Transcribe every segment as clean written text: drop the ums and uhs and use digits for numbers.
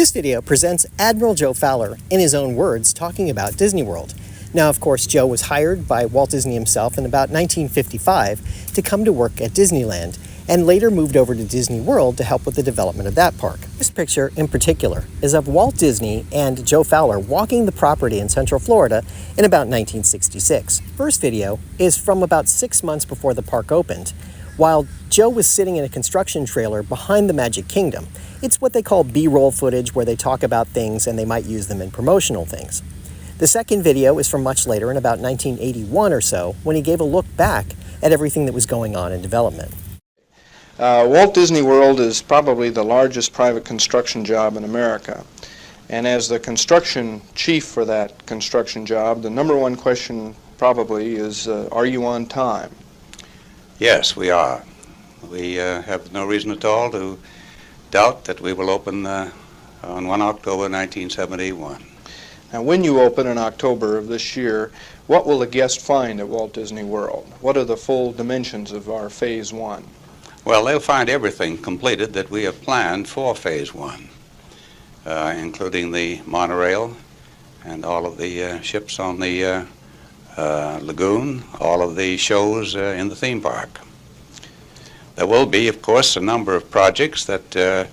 This video presents Admiral Joe Fowler, in his own words, talking about Disney World. Now, of course, Joe was hired by Walt Disney himself in about 1955 to come to work at Disneyland, and later moved over to Disney World to help with the development of that park. This picture, in particular, is of Walt Disney and Joe Fowler walking the property in Central Florida in about 1966. First video is from about 6 months before the park opened, while Joe was sitting in a construction trailer behind the Magic Kingdom. It's what they call B-roll footage, where they talk about things and they might use them in promotional things. The second video is from much later, in about 1981 or so, when he gave a look back at everything that was going on in development. Walt Disney World is probably the largest private construction job in America. And as the construction chief for that construction job, the number one question probably is, are you on time? Yes, we are. We have no reason at all to doubt that we will open on 1 October 1971. Now, when you open in October of this year, what will a guest find at Walt Disney World? What are the full dimensions of our Phase 1? Well, they'll find everything completed that we have planned for Phase 1, including the monorail and all of the ships on the lagoon, all of the shows in the theme park. There will be, of course, a number of projects that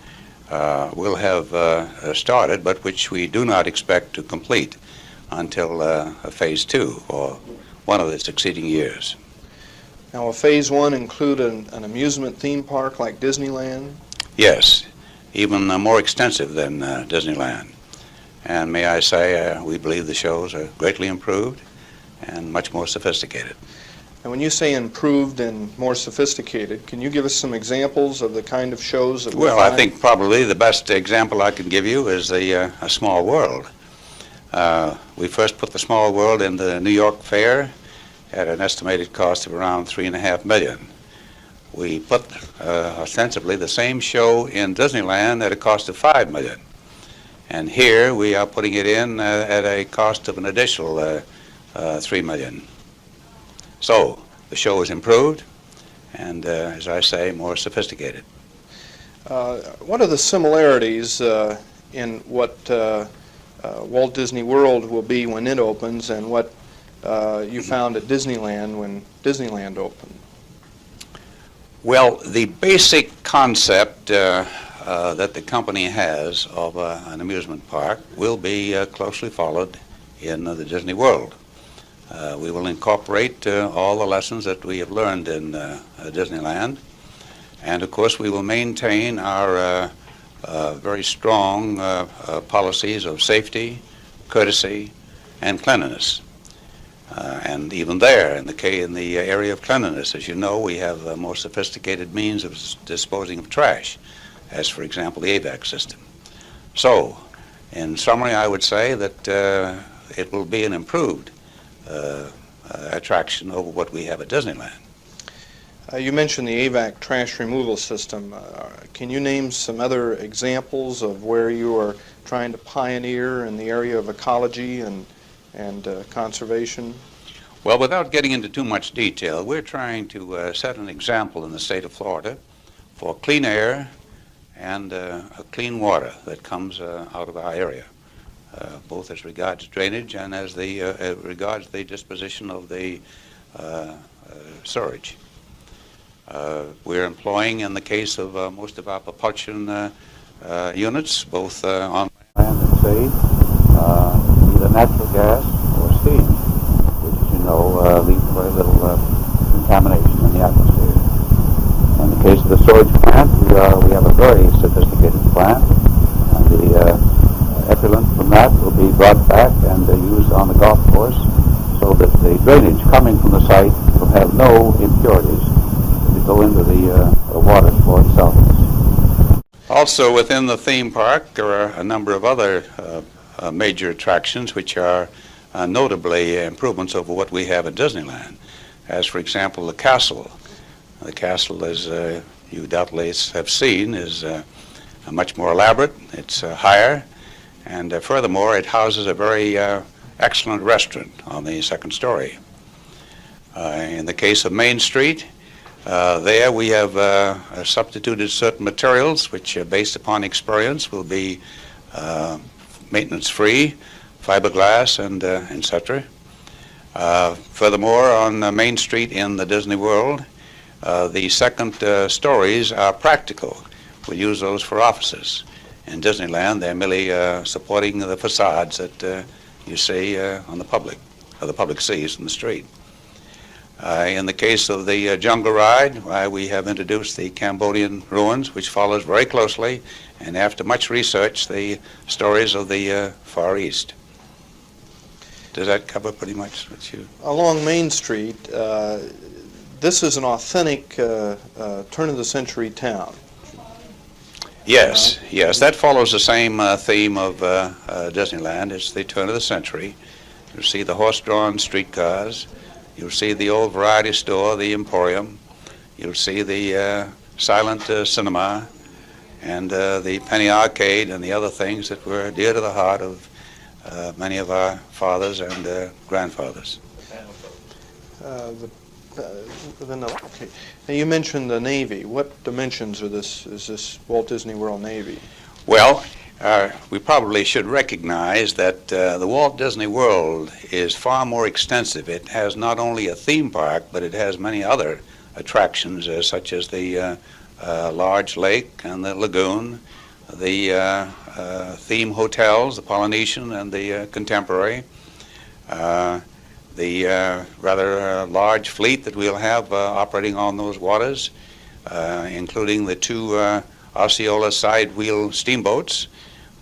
will have started, but which we do not expect to complete until Phase 2 or one of the succeeding years. Now, will Phase 1 include an amusement theme park like Disneyland? Yes, even more extensive than Disneyland. And may I say, we believe the shows are greatly improved and much more sophisticated. And when you say improved and more sophisticated, can you give us some examples of the kind of shows that Well, I think probably the best example I can give you is A Small World. We first put the Small World in the New York Fair at an estimated cost of around $3.5 million. We put ostensibly the same show in Disneyland at a cost of $5 million. And here we are putting it in at a cost of an additional $3 million. So the show is improved and, as I say, more sophisticated. What are the similarities in what Walt Disney World will be when it opens and what you found at Disneyland when Disneyland opened? Well, the basic concept that the company has of an amusement park will be closely followed in the Disney World. We will incorporate all the lessons that we have learned in Disneyland, and of course we will maintain our very strong policies of safety, courtesy, and cleanliness. And even there, in the area of cleanliness, as you know, we have more sophisticated means of disposing of trash, as for example the AVAC system. So, in summary, I would say that it will be an improved attraction over what we have at Disneyland. You mentioned the AVAC trash removal system. Can you name some other examples of where you are trying to pioneer in the area of ecology and conservation? Well, without getting into too much detail, we're trying to set an example in the state of Florida for clean air and clean water that comes out of our area. Both as regards drainage and as regards the disposition of the sewage. We're employing, in the case of most of our propulsion units, both on land and sea, either natural gas or steam, which, as you know, leaves very little contamination in the atmosphere. In the case of the storage plant, we have a very sophisticated plant, and the effluent from that will be brought back and used on the golf course so that the drainage coming from the site will have no impurities to go into the water for itself. Also within the theme park there are a number of other major attractions which are notably improvements over what we have at Disneyland. As for example the castle. The castle, as you doubtless have seen, is much more elaborate, it's higher, and furthermore, it houses a very excellent restaurant on the second story. In the case of Main Street, there we have substituted certain materials which, based upon experience, will be maintenance-free, fiberglass, and etc. Furthermore, on Main Street in the Disney World, the second stories are practical. We use those for offices. In Disneyland, they're merely supporting the facades that you see on the public sees in the street. In the case of the jungle ride, we have introduced the Cambodian ruins, which follows very closely, and after much research, the stories of the Far East. Does that cover pretty much what you... Along Main Street, this is an authentic turn-of-the-century town. Yes, yes, that follows the same theme of Disneyland. It's the turn of the century. You see the horse-drawn streetcars. You'll see the old variety store, the Emporium. You'll see the silent cinema and the penny arcade and the other things that were dear to the heart of many of our fathers and grandfathers. Okay. Now you mentioned the Navy. What dimensions is this Walt Disney World Navy? Well, we probably should recognize that the Walt Disney World is far more extensive. It has not only a theme park, but it has many other attractions, such as the large lake and the lagoon, the theme hotels, the Polynesian and the Contemporary, the rather large fleet that we'll have operating on those waters, including the two Osceola side wheel steamboats,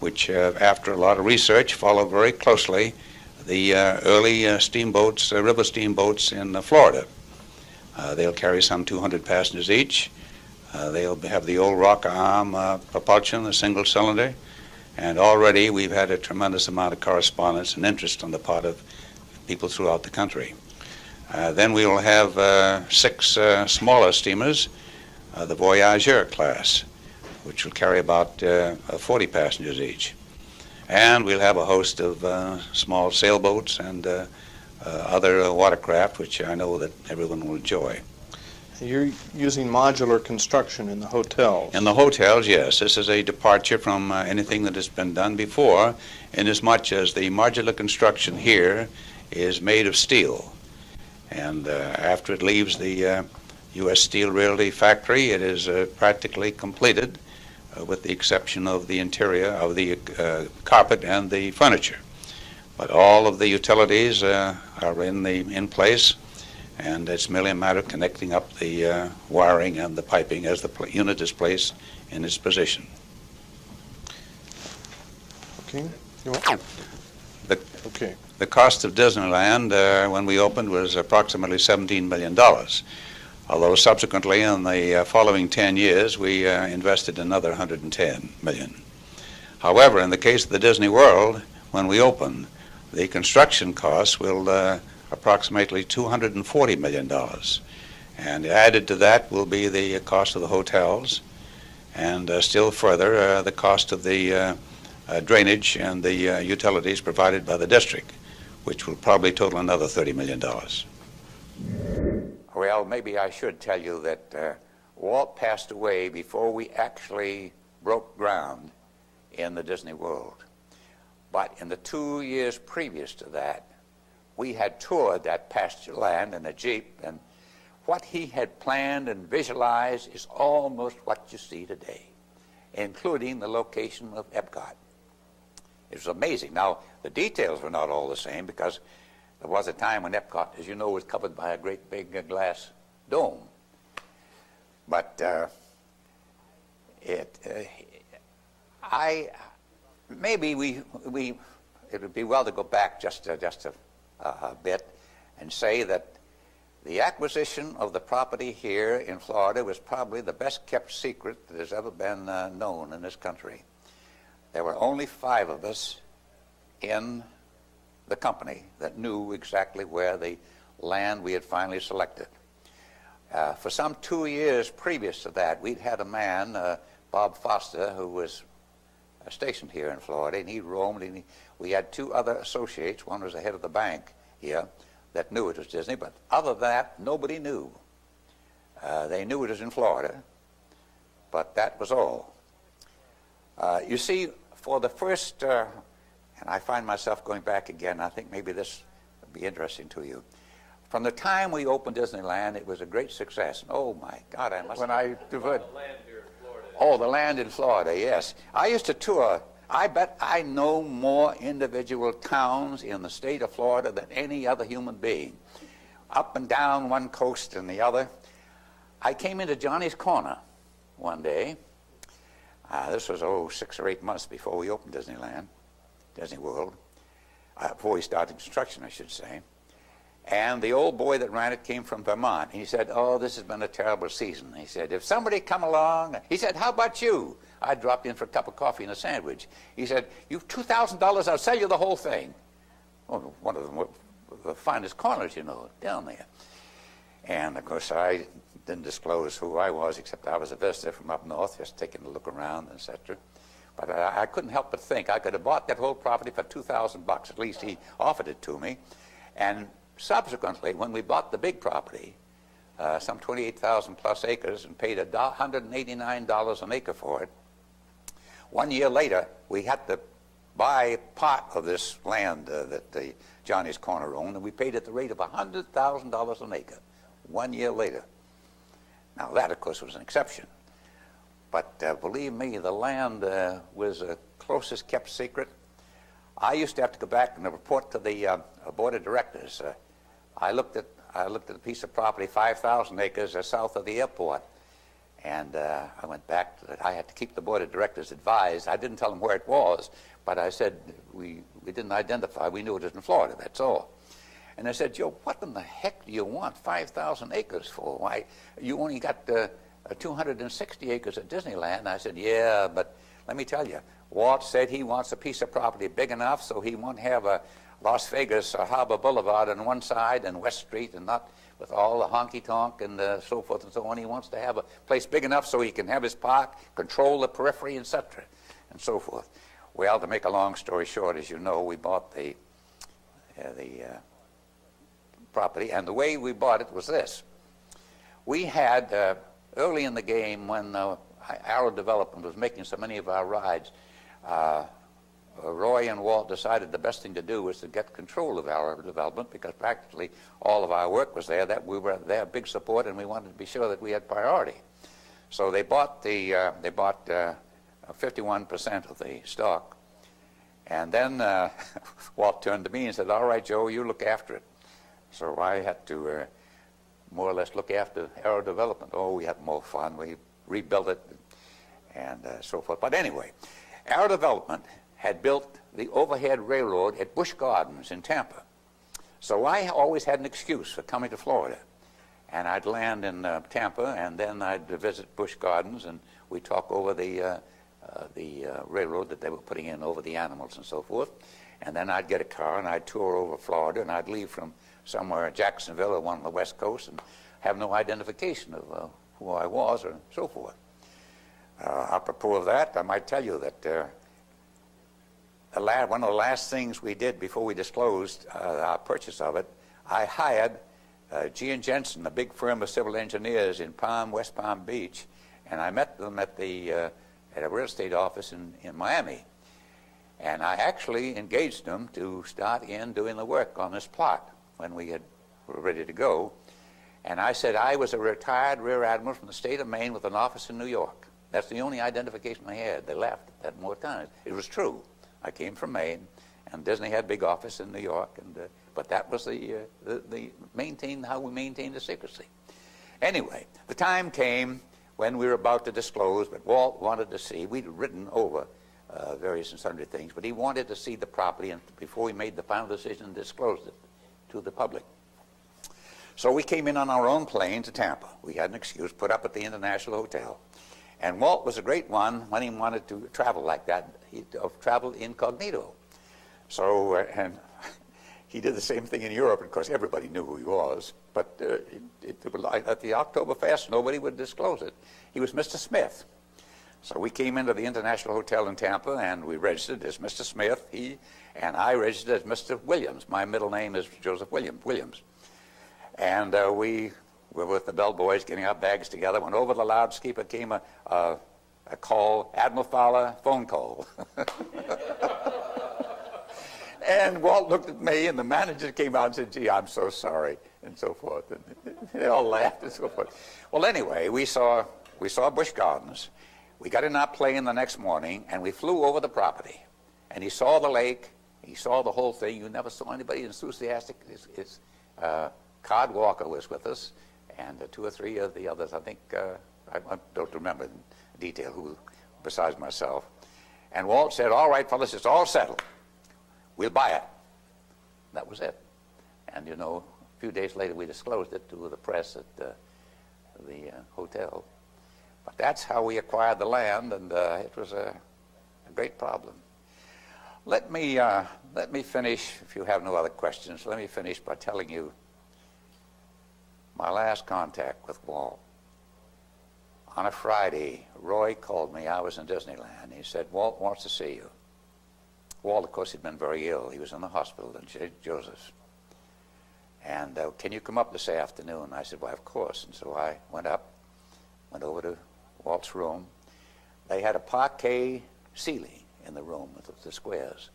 which after a lot of research follow very closely the early steamboats, river steamboats in Florida. They'll carry some 200 passengers each. They'll have the old rocker arm propulsion, a single cylinder, and already we've had a tremendous amount of correspondence and interest on the part of people throughout the country. Then we will have 6 smaller steamers, the Voyageur class, which will carry about 40 passengers each. And we'll have a host of small sailboats and other watercraft, which I know that everyone will enjoy. You're using modular construction in the hotels. In the hotels, yes. This is a departure from anything that has been done before, inasmuch as the modular construction here is made of steel. And after it leaves the U.S. Steel Realty factory, it is practically completed, with the exception of the interior of the carpet and the furniture. But all of the utilities are in place, and it's merely a matter of connecting up the wiring and the piping as the unit is placed in its position. Okay. Okay. The cost of Disneyland when we opened was approximately $17 million. Although subsequently in the following 10 years we invested another $110 million. However, in the case of the Disney World, when we open, the construction costs will approximately $240 million. And added to that will be the cost of the hotels, and still further the cost of the drainage and the utilities provided by the district, which will probably total another $30 million. Well, maybe I should tell you that Walt passed away before we actually broke ground in the Disney World. But in the 2 years previous to that, we had toured that pasture land in a Jeep, and what he had planned and visualized is almost what you see today, including the location of Epcot. It was amazing. Now, the details were not all the same, because there was a time when Epcot, as you know, was covered by a great big glass dome. But maybe it would be well to go back just a bit and say that the acquisition of the property here in Florida was probably the best kept secret that has ever been known in this country. There were only 5 of us in the company that knew exactly where the land we had finally selected. For some 2 years previous to that, we'd had a man, Bob Foster, who was stationed here in Florida, and he roamed, and we had 2 other associates. One was the head of the bank here that knew it was Disney, but other than that, nobody knew. They knew it was in Florida, but that was all. You see, for the first, and I find myself going back again, I think maybe this would be interesting to you. From the time we opened Disneyland, it was a great success. Oh my God, I must. When I divert. The land here in Florida. Oh, the land in Florida, yes. I used to tour. I bet I know more individual towns in the state of Florida than any other human being. Up and down one coast and the other. I came into Johnny's Corner one day. This was, 6 or 8 months before we opened Disneyland, Disney World. Before we started construction, I should say. And the old boy that ran it came from Vermont. He said, oh, this has been a terrible season. He said, if somebody come along, he said, how about you? I dropped in for a cup of coffee and a sandwich. He said, you've $2,000, I'll sell you the whole thing. Oh, one of the finest corners, you know, down there. And, of course, I didn't disclose who I was, except I was a visitor from up north, just taking a look around, etc. But I couldn't help but think I could have bought that whole property for $2,000. At least he offered it to me. And subsequently, when we bought the big property, some 28,000 plus acres, and paid $189 an acre for it, 1 year later, we had to buy part of this land that the Johnny's Corner owned, and we paid at the rate of $100,000 an acre 1 year later. Now that, of course, was an exception. But believe me, the land was the closest kept secret. I used to have to go back and report to the board of directors. I looked at a piece of property, 5,000 acres south of the airport, and I went back. I had to keep the board of directors advised. I didn't tell them where it was, but I said we didn't identify. We knew it was in Florida. That's all. And I said, Joe, what in the heck do you want 5,000 acres for? Why, you only got 260 acres at Disneyland. And I said, yeah, but let me tell you, Walt said he wants a piece of property big enough so he won't have a Las Vegas Harbor Boulevard on one side and West Street, and not with all the honky-tonk and so forth and so on. He wants to have a place big enough so he can have his park, control the periphery, etc., and so forth. Well, to make a long story short, as you know, we bought the property, and the way we bought it was this. We had, early in the game, when Arrow Development was making so many of our rides, Roy and Walt decided the best thing to do was to get control of Arrow Development, because practically all of our work was there. That we were their big support, and we wanted to be sure that we had priority. So they bought 51% of the stock, and then Walt turned to me and said, all right, Joe, you look after it. So I had to more or less look after Arrow Development. Oh, we had more fun. We rebuilt it and so forth. But anyway, Arrow Development had built the overhead railroad at Busch Gardens in Tampa. So I always had an excuse for coming to Florida. And I'd land in Tampa, and then I'd visit Busch Gardens, and we'd talk over the railroad that they were putting in over the animals and so forth. And then I'd get a car, and I'd tour over Florida, and I'd leave from somewhere in Jacksonville or one on the West Coast and have no identification of who I was or so forth. Apropos of that, I might tell you that one of the last things we did before we disclosed our purchase of it, I hired G. & Jensen, a big firm of civil engineers in West Palm Beach, and I met them at a real estate office in Miami. And I actually engaged them to start in doing the work on this plot when we were ready to go. And I said I was a retired Rear Admiral from the state of Maine with an office in New York. That's the only identification I had. They laughed at that more times. It was true. I came from Maine, and Disney had a big office in New York, but that was how we maintained the secrecy. Anyway, the time came when we were about to disclose, but Walt wanted to see. We'd written over various and sundry things, but he wanted to see the property before we made the final decision and disclosed it to the public. So we came in on our own plane to Tampa. We had an excuse, put up at the International Hotel. And Walt was a great one when he wanted to travel like that. He traveled incognito. So, and he did the same thing in Europe. Of course, everybody knew who he was. But at the Oktoberfest, nobody would disclose it. He was Mr. Smith. So we came into the International Hotel in Tampa, and we registered as Mr. Smith. And I registered as Mr. Williams. My middle name is Joseph Williams. And we were with the bellboys getting our bags together. When over the loudspeaker came a a call, Admiral Fowler, phone call. And Walt looked at me, and the manager came out and said, gee, I'm so sorry, and so forth. And they all laughed and so forth. Well, anyway, we saw Busch Gardens. We got in our plane the next morning, and we flew over the property. And he saw the lake. He saw the whole thing. You never saw anybody enthusiastic. His Cod Walker was with us, and 2 or 3 of the others. I think, I don't remember in detail who besides myself. And Walt said, all right, fellas, it's all settled. We'll buy it. That was it. And, you know, a few days later we disclosed it to the press at the hotel. But that's how we acquired the land, and it was a great problem. Let me finish, if you have no other questions, let me finish by telling you my last contact with Walt. On a Friday, Roy called me. I was in Disneyland. He said, Walt wants to see you. Walt, of course, had been very ill. He was in the hospital in St. Joseph's. And can you come up this afternoon? I said, why, of course. And so I went over to Walt's room. They had a parquet ceiling in the room with the squares.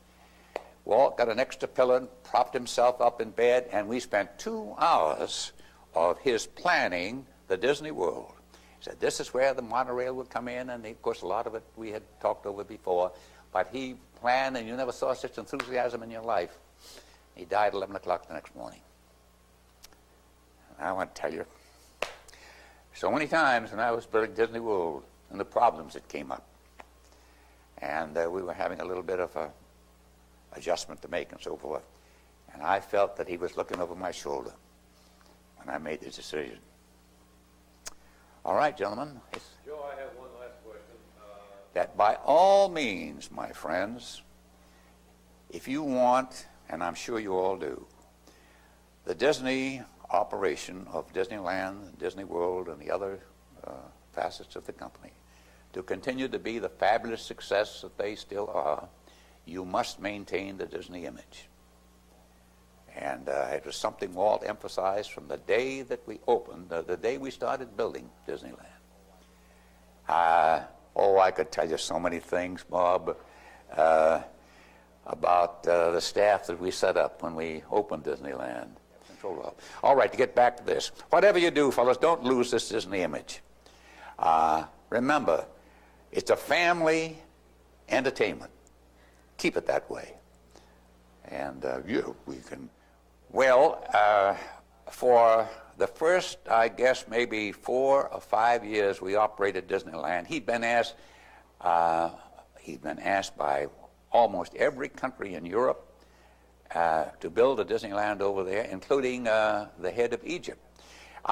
Walt got an extra pillow and propped himself up in bed, and we spent 2 hours of his planning the Disney World. He said, this is where the monorail would come in, and of course a lot of it we had talked over before, but he planned, and you never saw such enthusiasm in your life. He died at 11 o'clock the next morning. And I want to tell you, so many times when I was building Disney World and the problems that came up, and we were having a little bit of a adjustment to make and so forth, and I felt that he was looking over my shoulder when I made the decision. All right, gentlemen. Joe, I have one last question. That by all means, my friends, if you want, and I'm sure you all do, the Disney operation of Disneyland, Disney World, and the other facets of the company to continue to be the fabulous success that they still are, you must maintain the Disney image. And it was something Walt emphasized from the day that we opened, the day we started building Disneyland. I could tell you so many things, Bob, about the staff that we set up when we opened Disneyland. All right, to get back to this. Whatever you do, fellas, don't lose this Disney image. Remember, it's a family entertainment. Keep it that way. And we can... Well, for the first, I guess, maybe 4 or 5 years we operated Disneyland, he'd been asked by almost every country in Europe to build a Disneyland over there, including the head of Egypt.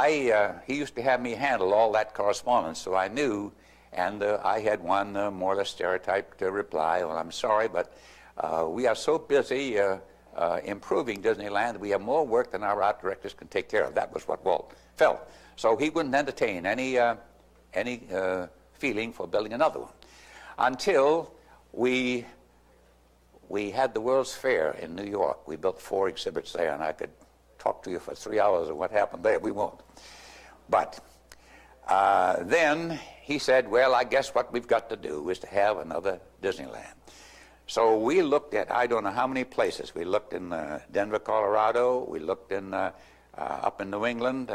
He used to have me handle all that correspondence, so I knew, and I had one more or less stereotyped reply, well, I'm sorry, but we are so busy improving Disneyland that we have more work than our art directors can take care of. That was what Walt felt. So he wouldn't entertain any feeling for building another one until we had the World's Fair in New York. We built 4 exhibits there, and I could talk to you for 3 hours of what happened there. We won't. But then he said, well, I guess what we've got to do is to have another Disneyland. So we looked at, I don't know how many places. We looked in Denver, Colorado. We looked in up in New England,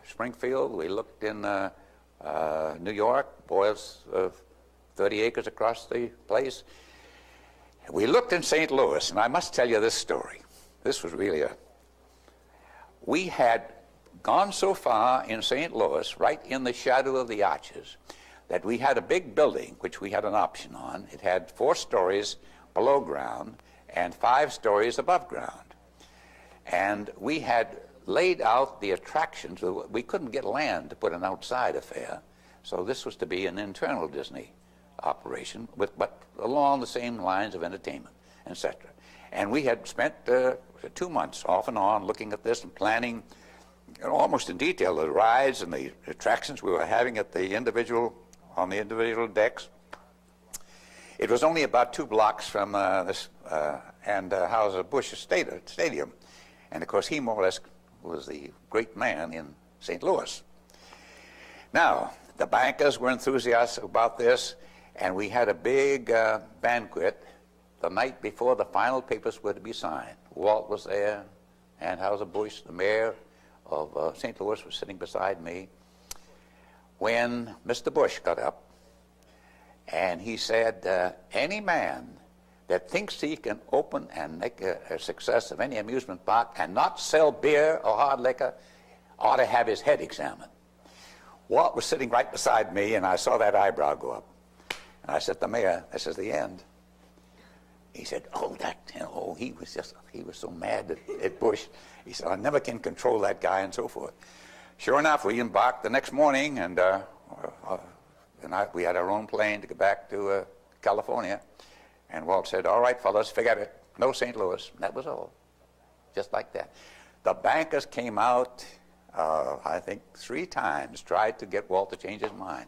Springfield. We looked in New York, boys of 30 acres across the place. We looked in St. Louis, and I must tell you this story. This was really we had gone so far in St. Louis, right in the shadow of the arches, that we had a big building, which we had an option on. It had 4 stories below ground and 5 stories above ground. And we had laid out the attractions. We couldn't get land to put an outside affair, so this was to be an internal Disney operation, but along the same lines of entertainment, etc. And we had spent 2 months off and on looking at this and planning almost in detail the rides and the attractions we were having at on the individual decks. It was only about 2 blocks from this Anheuser-Busch Stadium. And of course, he more or less was the great man in St. Louis. Now, The bankers were enthusiastic about this, and we had a big banquet the night before the final papers were to be signed. Walt was there, Anheuser-Busch, the mayor of St. Louis, was sitting beside me, when Mr. Bush got up, and he said, any man that thinks he can open and make a success of any amusement park and not sell beer or hard liquor ought to have his head examined. Walt was sitting right beside me, and I saw that eyebrow go up. And I said to the mayor, this is the end. He said, oh, he was so mad at Bush. He said, I never can control that guy, and so forth. Sure enough, we embarked the next morning, and we had our own plane to go back to California. And Walt said, all right, fellas, forget it. No St. Louis. And that was all. Just like that. The bankers came out, I think 3 times, tried to get Walt to change his mind.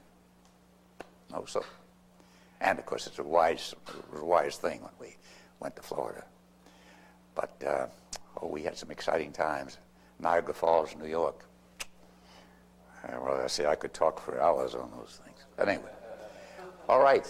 No, so. And, of course, it's a wise thing when we went to Florida. But, we had some exciting times. Niagara Falls, New York. Well, I say I could talk for hours on those things. But anyway, all right.